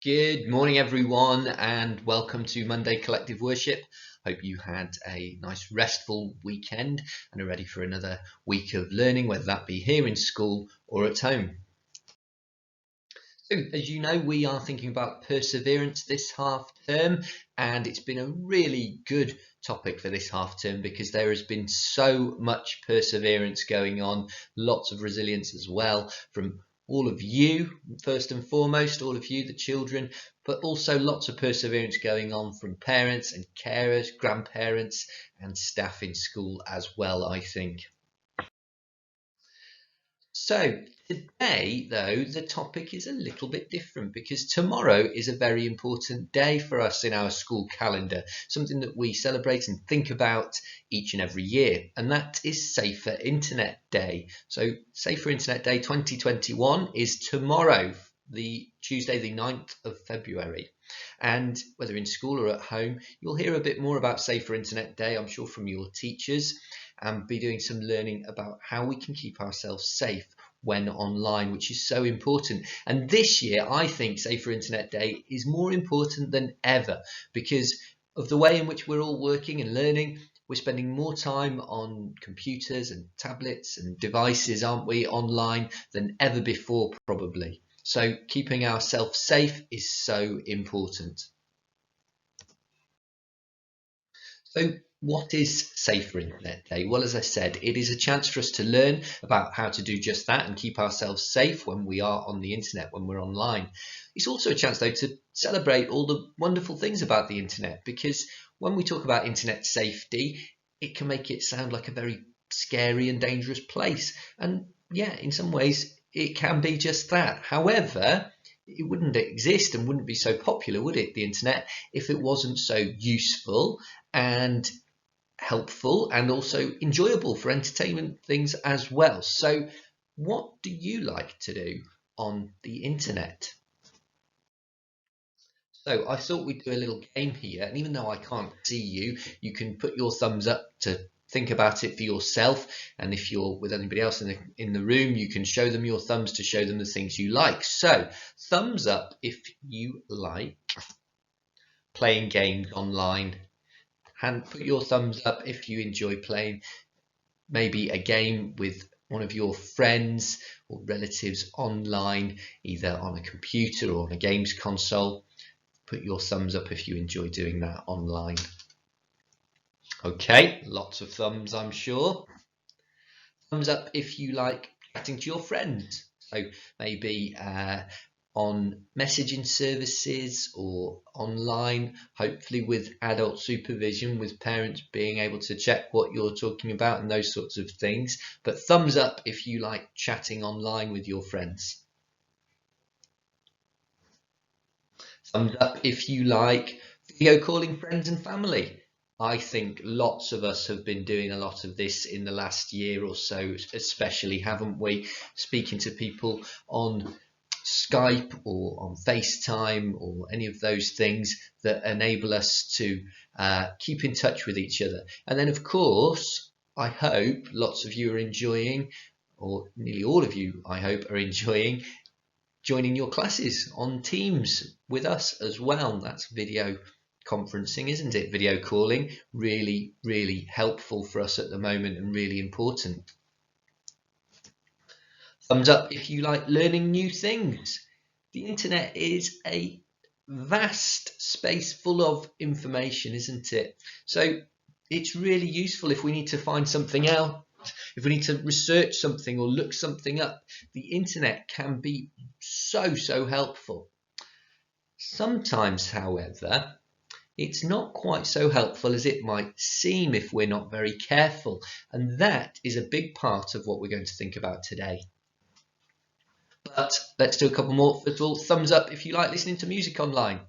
Good morning, everyone, and welcome to Monday Collective Worship. Hope you had a nice, restful weekend and are ready for another week of learning, whether that be here in school or at home. So, as you know, we are thinking about perseverance this half term, and it's been a really good topic for this half term because there has been so much perseverance going on, lots of resilience as well from all of you, first and foremost, all of you, the children, but also lots of perseverance going on from parents and carers, grandparents, and staff in school as well, I think. So today, though, the topic is a little bit different because tomorrow is a very important day for us in our school calendar, something that we celebrate and think about each and every year, and that is Safer Internet Day. So Safer Internet Day 2021 is tomorrow, the Tuesday, the 9th of February. And whether in school or at home, you'll hear a bit more about Safer Internet Day, I'm sure, from your teachers, and be doing some learning about how we can keep ourselves safe when online, which is so important. And this year, I think Safer Internet Day is more important than ever because of the way in which we're all working and learning. We're spending more time on computers and tablets and devices, aren't we, online than ever before, probably. So keeping ourselves safe is so important. So what is Safer Internet Day? Well, as I said, it is a chance for us to learn about how to do just that and keep ourselves safe when we are on the internet, when we're online. It's also a chance, though, to celebrate all the wonderful things about the internet, because when we talk about internet safety, it can make it sound like a very scary and dangerous place. And yeah, in some ways, it can be just that. However, it wouldn't exist and wouldn't be so popular, would it, the internet, if it wasn't so useful and helpful and also enjoyable for entertainment things as well. So what do you like to do on the internet? So I thought we'd do a little game here, and even though I can't see you, you can put your thumbs up to think about it for yourself, and if you're with anybody else in the room, you can show them your thumbs to show them the things you like. So thumbs up if you like playing games online, and put your thumbs up if you enjoy playing maybe a game with one of your friends or relatives online, either on a computer or on a games console. Put your thumbs up if you enjoy doing that online. Okay, lots of thumbs, I'm sure. Thumbs up if you like chatting to your friends. So maybe on messaging services or online, hopefully with adult supervision, with parents being able to check what you're talking about and those sorts of things. But thumbs up if you like chatting online with your friends. Thumbs up if you like video calling friends and family. I think lots of us have been doing a lot of this in the last year or so, especially, haven't we? Speaking to people on Skype or on FaceTime or any of those things that enable us to keep in touch with each other. And then, of course, I hope lots of you are enjoying, or nearly all of you, I hope, are enjoying joining your classes on Teams with us as well. That's video conferencing, isn't it? Video calling, really, really helpful for us at the moment and really important. Thumbs up if you like learning new things. The internet is a vast space full of information, isn't it? So it's really useful if we need to find something out, if we need to research something or look something up. The internet can be so helpful. Sometimes, however, it's not quite so helpful as it might seem if we're not very careful, and that is a big part of what we're going to think about today. But let's do a couple more. First of all, thumbs up if you like listening to music online.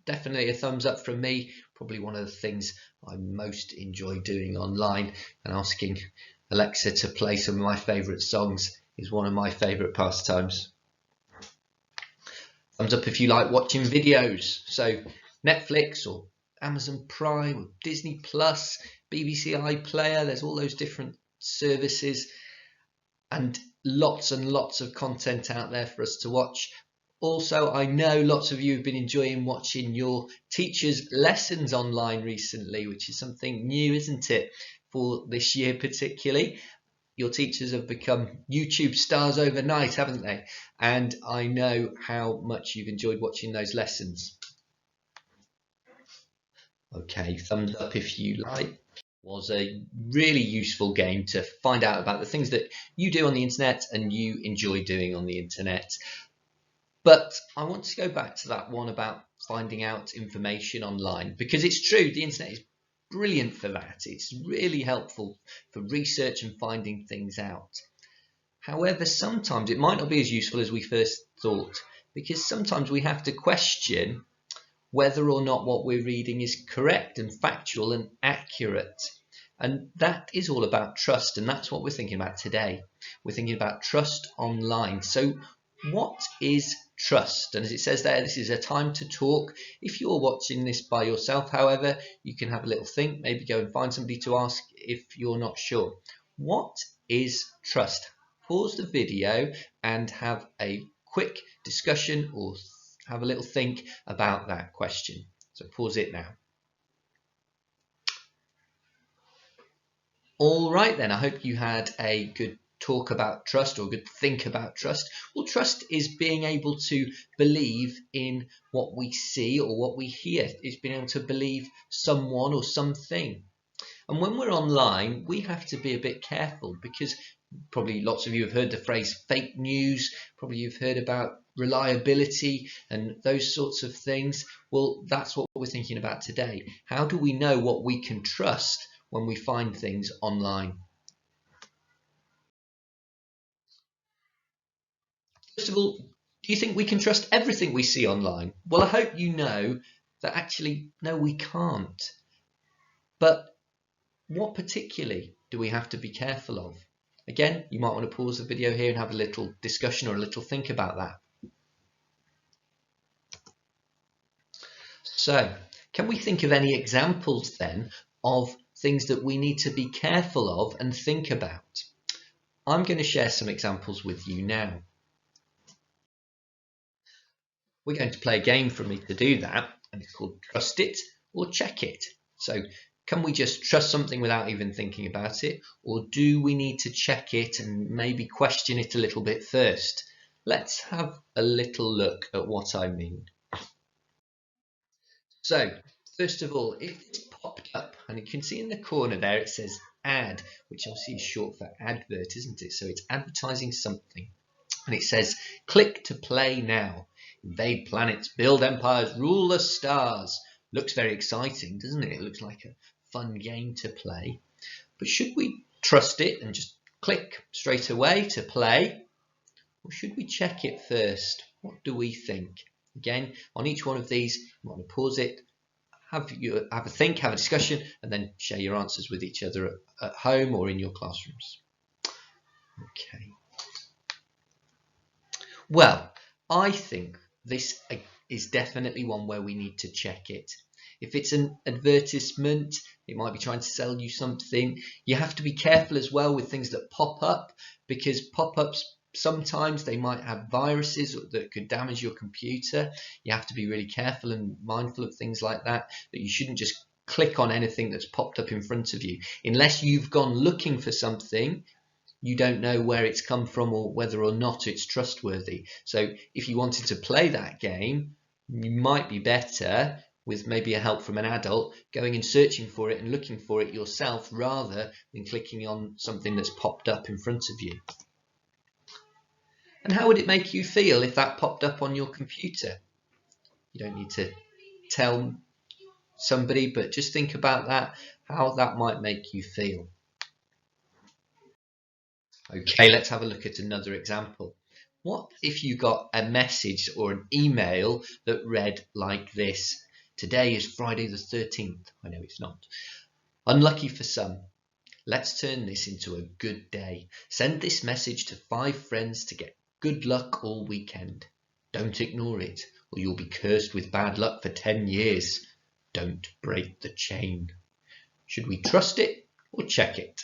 Definitely a thumbs up from me. Probably one of the things I most enjoy doing online, and asking Alexa to play some of my favourite songs is one of my favourite pastimes. Thumbs up if you like watching videos. So Netflix or Amazon Prime or Disney Plus, BBC iPlayer, there's all those different services and lots of content out there for us to watch. Also, I know lots of you have been enjoying watching your teachers' lessons online recently, which is something new, isn't it, for this year particularly. Your teachers have become YouTube stars overnight, haven't they? And I know how much you've enjoyed watching those lessons. Okay, thumbs up if you like. Was a really useful game to find out about the things that you do on the internet and you enjoy doing on the internet. But I want to go back to that one about finding out information online, because it's true, the internet is brilliant for that. It's really helpful for research and finding things out. However, sometimes it might not be as useful as we first thought, because sometimes we have to question whether or not what we're reading is correct and factual and accurate. And that is all about trust, and that's what we're thinking about today. We're thinking about trust online. So what is trust? And as it says there, this is a time to talk. If you're watching this by yourself, however, you can have a little think, maybe go and find somebody to ask if you're not sure. What is trust? Pause the video and have a quick discussion or have a little think about that question. So pause it now. All right then, I hope you had a good talk about trust or a good think about trust. Well, trust is being able to believe in what we see or what we hear. It's being able to believe someone or something. And when we're online, we have to be a bit careful, because probably lots of you have heard the phrase fake news. Probably you've heard about reliability and those sorts of things. Well, that's what we're thinking about today. How do we know what we can trust when we find things online? First of all, do you think we can trust everything we see online? Well, I hope you know that actually, no, we can't. But what particularly do we have to be careful of? Again, you might want to pause the video here and have a little discussion or a little think about that. So, can we think of any examples then of things that we need to be careful of and think about? I'm going to share some examples with you now. We're going to play a game for me to do that, and it's called Trust It or Check It. So, can we just trust something without even thinking about it, or do we need to check it and maybe question it a little bit first? Let's have a little look at what I mean. So, first of all, if it's popped up, and you can see in the corner there it says ad, which obviously is short for advert, isn't it? So it's advertising something. And it says, click to play now. Invade planets, build empires, rule the stars. Looks very exciting, doesn't it? It looks like a fun game to play. But should we trust it and just click straight away to play? Or should we check it first? What do we think? Again, on each one of these, you want to pause it, have a think, have a discussion, and then share your answers with each other at home or in your classrooms. Okay. Well, I think this is definitely one where we need to check it. If it's an advertisement, it might be trying to sell you something. You have to be careful as well with things that pop up, because pop-ups, sometimes they might have viruses that could damage your computer. You have to be really careful and mindful of things like that, but you shouldn't just click on anything that's popped up in front of you. Unless you've gone looking for something, you don't know where it's come from or whether or not it's trustworthy. So if you wanted to play that game, you might be better with maybe a help from an adult going and searching for it and looking for it yourself, rather than clicking on something that's popped up in front of you. And how would it make you feel if that popped up on your computer? You don't need to tell somebody, but just think about that, how that might make you feel. Okay, let's have a look at another example. What if you got a message or an email that read like this? Today is Friday the 13th. I know it's not. Unlucky for some. Let's turn this into a good day. Send this message to 5 friends to get good luck all weekend. Don't ignore it, or you'll be cursed with bad luck for 10 years. Don't break the chain. Should we trust it or check it?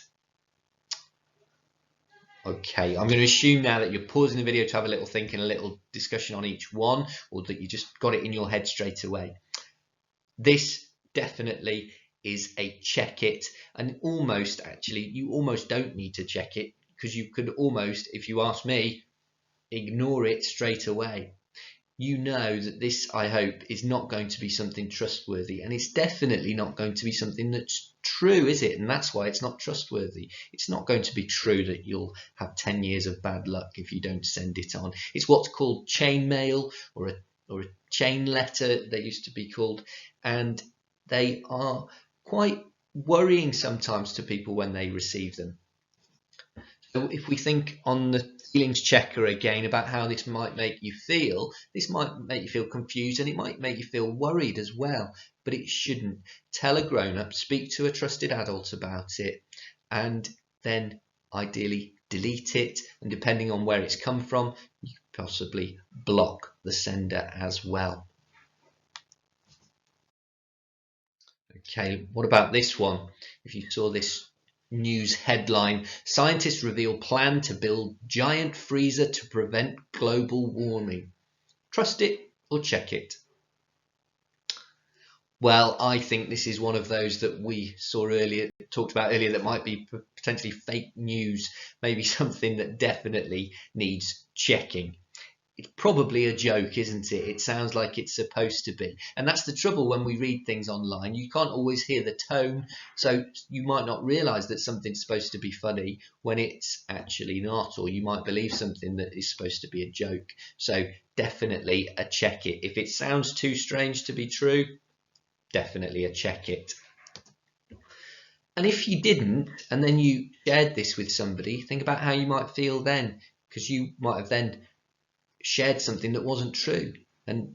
Okay, I'm going to assume now that you're pausing the video to have a little think and a little discussion on each one, or that you just got it in your head straight away. This definitely is a check it, and almost actually you almost don't need to check it, because you could almost, if you ask me, ignore it straight away. You know that this, I hope, is not going to be something trustworthy, and it's definitely not going to be something that's true, is it? And that's why it's not trustworthy. It's not going to be true that you'll have 10 years of bad luck if you don't send it on. It's what's called chain mail, or a chain letter, they used to be called, and they are quite worrying sometimes to people when they receive them. So if we think on the feelings checker again about how this might make you feel, this might make you feel confused, and it might make you feel worried as well, but it shouldn't. Tell a grown-up, speak to a trusted adult about it, and then ideally delete it, and depending on where it's come from, you could possibly block the sender as well. Okay, what about this one? If you saw this news headline, scientists reveal plan to build giant freezer to prevent global warming. Trust it or check it? Well, I think this is one of those that we talked about earlier, that might be potentially fake news, maybe something that definitely needs checking. It's probably a joke, isn't it? It sounds like it's supposed to be. And that's the trouble when we read things online. You can't always hear the tone, so you might not realize that something's supposed to be funny when it's actually not, or you might believe something that is supposed to be a joke. So definitely a check it. If it sounds too strange to be true, definitely a check it. And if you didn't, and then you shared this with somebody, think about how you might feel then, because you might have then shared something that wasn't true, and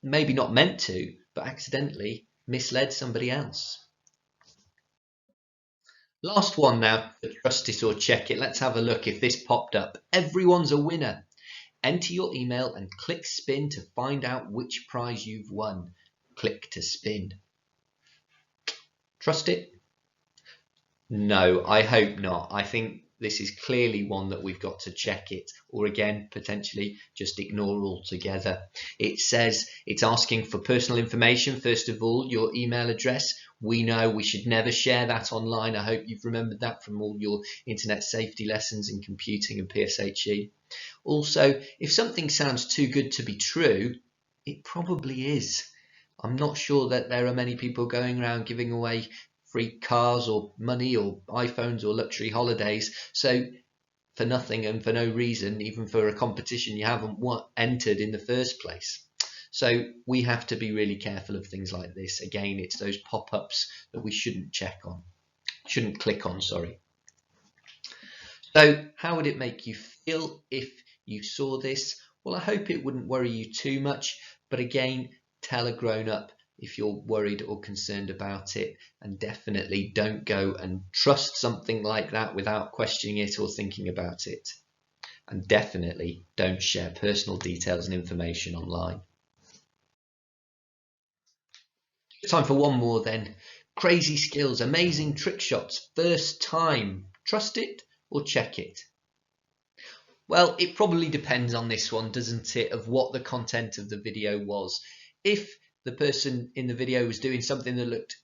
maybe not meant to, but accidentally misled somebody else. Last one now, for trust it or check it. Let's have a look if this popped up. Everyone's a winner. Enter your email and click spin to find out which prize you've won. Click to spin. Trust it? No, I hope not. I think this is clearly one that we've got to check it, or again, potentially just ignore altogether. It says it's asking for personal information. First of all, your email address. We know we should never share that online. I hope you've remembered that from all your internet safety lessons in computing and PSHE. Also, if something sounds too good to be true, it probably is. I'm not sure that there are many people going around giving away free cars or money or iPhones or luxury holidays, so for nothing and for no reason, even for a competition you haven't entered in the first place. So we have to be really careful of things like this. Again, it's those pop-ups that we shouldn't click on, sorry. So how would it make you feel if you saw this? Well, I hope it wouldn't worry you too much, but again, tell a grown-up if you're worried or concerned about it, and definitely don't go and trust something like that without questioning it or thinking about it. And definitely don't share personal details and information online. Time for one more then. Crazy skills, amazing trick shots, first time. Trust it or check it? Well, it probably depends on this one, doesn't it, of what the content of the video was. If the person in the video was doing something that looked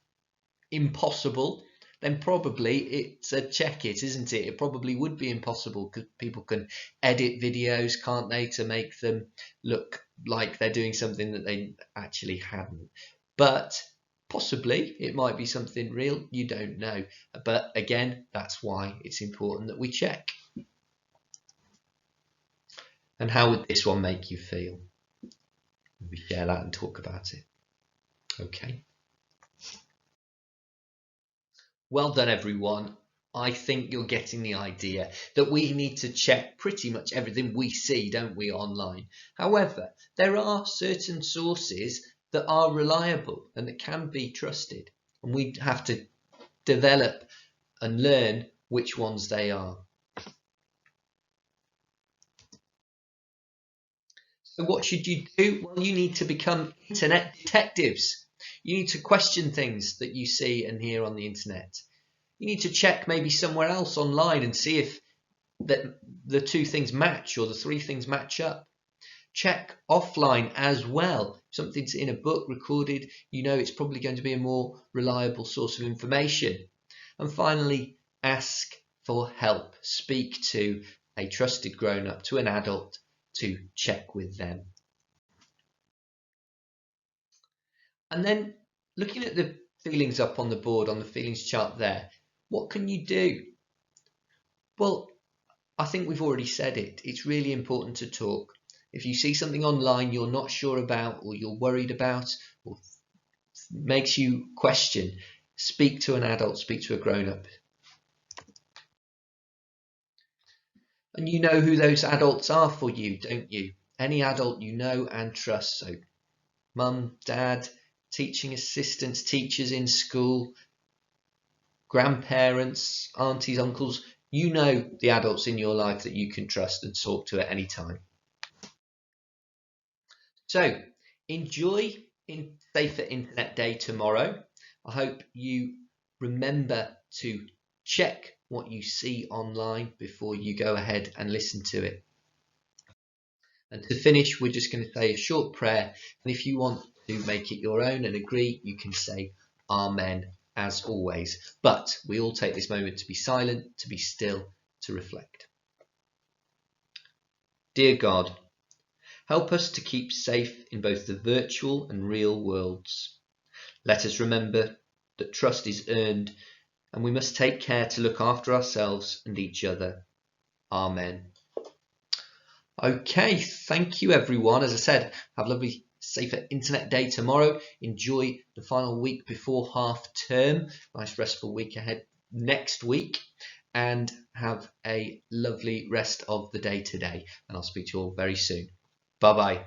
impossible, then probably it's a check it, isn't it? It probably would be impossible, because people can edit videos, can't they, to make them look like they're doing something that they actually hadn't. But possibly it might be something real, you don't know. But again, that's why it's important that we check. And how would this one make you feel? We share that and talk about it. Okay. Well done, everyone. I think you're getting the idea that we need to check pretty much everything we see, don't we, online. However, there are certain sources that are reliable and that can be trusted, and we have to develop and learn which ones they are. So what should you do? Well, you need to become internet detectives. You need to question things that you see and hear on the internet. You need to check maybe somewhere else online and see if that the two things match or the three things match up. Check offline as well. If something's in a book recorded, you know it's probably going to be a more reliable source of information. And finally, ask for help. Speak to a trusted grown-up, to an adult, to check with them. And then looking at the feelings up on the board, on the feelings chart there, what can you do? Well, I think we've already said it. It's really important to talk. If you see something online you're not sure about, or you're worried about, or makes you question, speak to an adult, speak to a grown-up. And you know who those adults are for you, don't you? Any adult you know and trust. So mum, dad, teaching assistants, teachers in school, grandparents, aunties, uncles. You know the adults in your life that you can trust and talk to at any time. So enjoy Safer Internet Day tomorrow. I hope you remember to check what you see online before you go ahead and listen to it. And to finish, we're just going to say a short prayer. And if you want to make it your own and agree, you can say Amen as always. But we all take this moment to be silent, to be still, to reflect. Dear God, help us to keep safe in both the virtual and real worlds. Let us remember that trust is earned, and we must take care to look after ourselves and each other. Amen. Okay, thank you everyone. As I said, have a lovely Safer Internet Day tomorrow. Enjoy the final week before half term. Nice restful week ahead next week. And have a lovely rest of the day today. And I'll speak to you all very soon. Bye-bye.